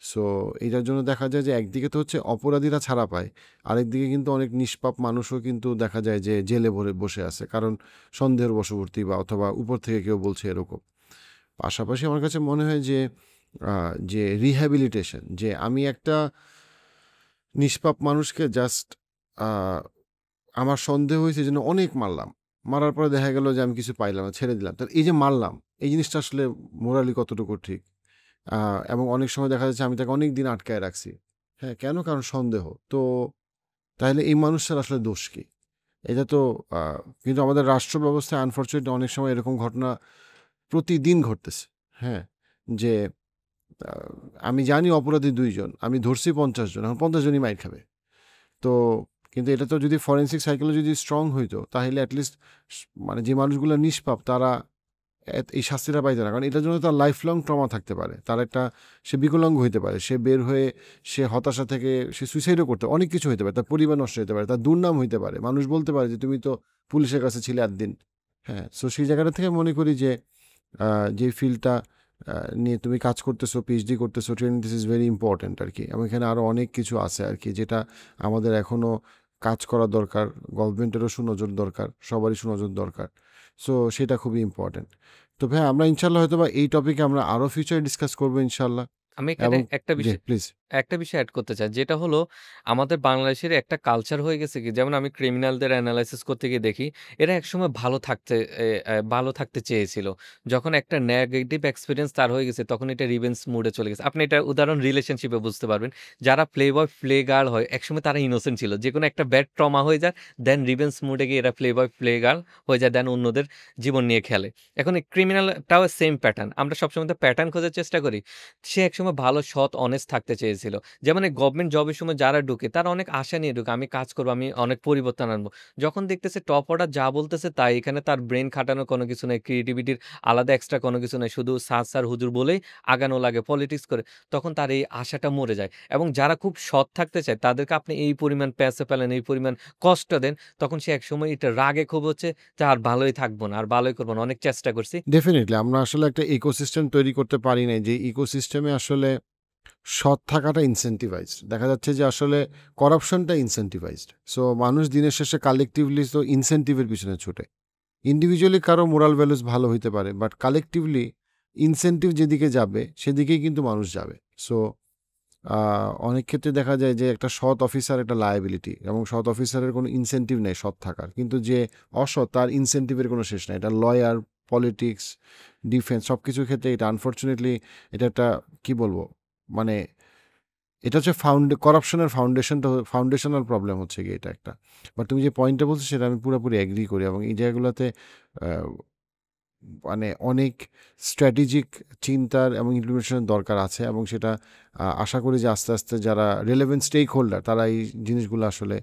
সো এটার জন্য দেখা যায় যে একদিকে তো হচ্ছে অপরাধীরা ছাড়া পায়, আরেকদিকে কিন্তু অনেক নিষ্পাপ মানুষও কিন্তু দেখা যায় যে জেলে ভরে বসে আছে, কারণ সন্দেহের বশবর্তী বা অথবা উপর থেকে কেউ বলছে এরকম। পাশাপাশি আমার কাছে মনে হয় যে যে রিহ্যাবিলিটেশন, যে আমি একটা নিষ্পাপ মানুষকে জাস্ট আমার সন্দেহ হয়েছে যেন অনেক মারলাম, মারার পরে দেখা গেল যে আমি কিছু পাইলাম না, ছেড়ে দিলাম, তাহলে এই যে মারলাম, এই জিনিসটা আসলে মোরালি কতটুকু ঠিক? এবং অনেক সময় দেখা যাচ্ছে আমি তাকে অনেক দিন আটকায় রাখছি। হ্যাঁ, কেন? কারণ সন্দেহ। তো তাহলে এই মানুষটার আসলে দোষ কি? এটা তো কিন্তু আমাদের রাষ্ট্র ব্যবস্থায় আনফরচুনেটলি অনেক সময় এরকম ঘটনা প্রতিদিন ঘটতেছে। হ্যাঁ, যে আ আমি জানি অপরাধী ২ জন, আমি ধরছি ৫০ জন, এখন ৫০ জনই মাইর খাবে। তো কিন্তু এটা তো যদি ফরেনসিক সাইকোলজি যদি স্ট্রং হইতো, তাহলে এটলিস্ট মানে যে মানুষগুলো নিষ্পাপ তারা এই শাস্তিটা পাইতো না। কারণ এটার জন্য তার লাইফ লং ট্রমা থাকতে পারে। তার একটা, সে বিকলাঙ্গ হইতে পারে। সে বের হয়ে সে হতাশা থেকে সে সুইসাইডও করতে, অনেক কিছু হইতে পারে। তার পরিবার নষ্ট হইতে পারে। তার দুর্নাম হইতে পারে। মানুষ বলতে পারে যে তুমি তো পুলিশের কাছে ছিলে এতদিন। হ্যাঁ? সো সেই জায়গাটা থেকে মনে করি যে যে ফিল্ডটা নিয়ে তুমি কাজ করতেছো, পিএইচডি করতেছো, training, this is very important আরকি। এবং এখানে আরো অনেক কিছু আছে আরকি, যেটা আমাদের এখনো কাজ করা দরকার। গভর্নমেন্টেরও সুনজর দরকার। সবারই সুনজর দরকার। সো সেটা খুবই ইম্পর্ট্যান্ট। তো ভাইয়া আমরা ইনশাআল্লাহ হয়তোবা এই টপিকে আমরা আরো ফিউচারে ডিসকাস করব ইনশাআল্লাহ। আমি এখানে এবং একটা জি, বিষয় প্লিজ। এড করতে চাই। যেটা হলো আমাদের বাংলাদেশের একটা কালচার হয়ে গেছে কি, যেমন আমি ক্রিমিনালদের এনালাইসিস করতে গিয়ে দেখি, এরা একসময় ভালো থাকতে চেয়েছিল। যখন একটা নেগেটিভ এক্সপেরিয়েন্স তার হয়ে গেছে, তখন এটা রিভেঞ্জ মুডে চলে গেছে। আপনি এটা উদাহরণ রিলেশনশিপে বুঝতে পারবেন। যারা প্লে বয়, প্লে গার্ল হয়, একসময় তারা ইনোসেন্ট ছিল। যেকোনো একটা ব্যাড ট্রমা হয়ে যায়, দেন রিভেঞ্জ মুডে গিয়ে এরা প্লে বয়, প্লে গার্ল হয়ে যায়, দেন অন্যদের জীবন নিয়ে খেলে। এখন এই ক্রিমিনালটাও সেম প্যাটার্ন। আমরা সবসময় তো প্যাটার্ন খোঁজার চেষ্টা করি। সে একসময় ভালো, সৎ, অনেস্ট থাকতে চেয়েছিল। যেমন এই গভর্নমেন্ট জবের সময় যারা ঢুকে, তারা অনেক আশা নিয়ে ঢুকে। আমি কাজ করব, আমি অনেক পরিবর্তন আনবো। যখন দেখতেছে টপ অর্ডার যা বলতেছে তাই, এখানে তার ব্রেইন খাটানোর কোনো কিছু নাই, ক্রিয়েটিভিটির আলাদা এক্সট্রা কোনো কিছু নাই। শুধু স্যার, স্যার, হুজুর বলেই আগানো লাগে, পলিটিক্স করে। তখন তার এই আশাটা মরে যায়। এবং যারা খুব সৎ থাকতে চায়, তাদেরকে আপনি এই পরিমাণ প্যাঁচে ফেলেন, এই পরিমাণ কষ্ট দেন, তখন সে একসময় এটা রাগে ক্ষোভ হচ্ছে যে আর ভালোই থাকবো না, আর ভালোই করব না। অনেক চেষ্টা করছি। ডেফিনিটলি আমরা আসলে একটা ইকোসিস্টেম তৈরি করতে পারি নাই, যে ইকোসিস্টেমে আসলে সৎ থাকাটা ইনসেন্টিভাইজড। দেখা যাচ্ছে যে আসলে করাপশনটা ইনসেন্টিভাইজড। সো মানুষ দিনের শেষে কালেকটিভলি তো ইনসেন্টিভের পিছনে ছুটে। ইন্ডিভিজুয়ালি কারো মোরাল ভ্যালুস ভালো হইতে পারে, বাট কালেকটিভলি ইনসেন্টিভ যেদিকে যাবে সেদিকেই কিন্তু মানুষ যাবে। সো অনেক ক্ষেত্রে দেখা যায় যে একটা সৎ অফিসার একটা লায়াবিলিটি, এবং সৎ অফিসারের কোনো ইনসেন্টিভ নেই সৎ থাকার, কিন্তু যে অসৎ তার ইনসেন্টিভের কোনো শেষ নাই। এটা লয়ার, পলিটিক্স, ডিফেন্স সব কিছুর ক্ষেত্রে এটা আনফর্চুনেটলি এটা একটা, কি বলবো, মানে এটা হচ্ছে করাপশনের ফাউন্ডেশনাল প্রবলেম হচ্ছে গিয়ে এটা একটা। বাট তুমি যে পয়েন্টটা বলছো সেটা আমি পুরোপুরি এগ্রি করি, এবং এই জায়গাগুলোতে আহ, মানে অনেক স্ট্র্যাটেজিক চিন্তার এবং ইমপ্লিমেন্টেশনের দরকার আছে, এবং সেটা আশা করি যে আস্তে আস্তে যারা রেলেভেন্ট স্টেক হোল্ডার তারা এই জিনিসগুলো আসলে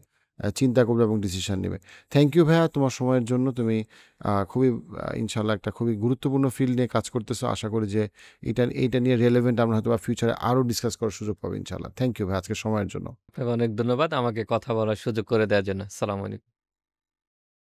চিন্তা করবে এবং ডিসিশন নেবে। থ্যাংক ইউ ভাইয়া তোমার সময়ের জন্য। তুমি খুবই ইনশাল্লাহ একটা খুবই গুরুত্বপূর্ণ ফিল্ড নিয়ে কাজ করতেছো। আশা করি যে এইটা নিয়ে রেলেভেন্ট আমরা হয়তো বা ফিউচারে আরও ডিসকাস করার সুযোগ পাবো ইনশাল্লাহ। থ্যাংক ইউ ভাই আজকে সময়ের জন্য। আপনাকে অনেক ধন্যবাদ আমাকে কথা বলার সুযোগ করে দেওয়ার জন্য। আসসালামু আলাইকুম।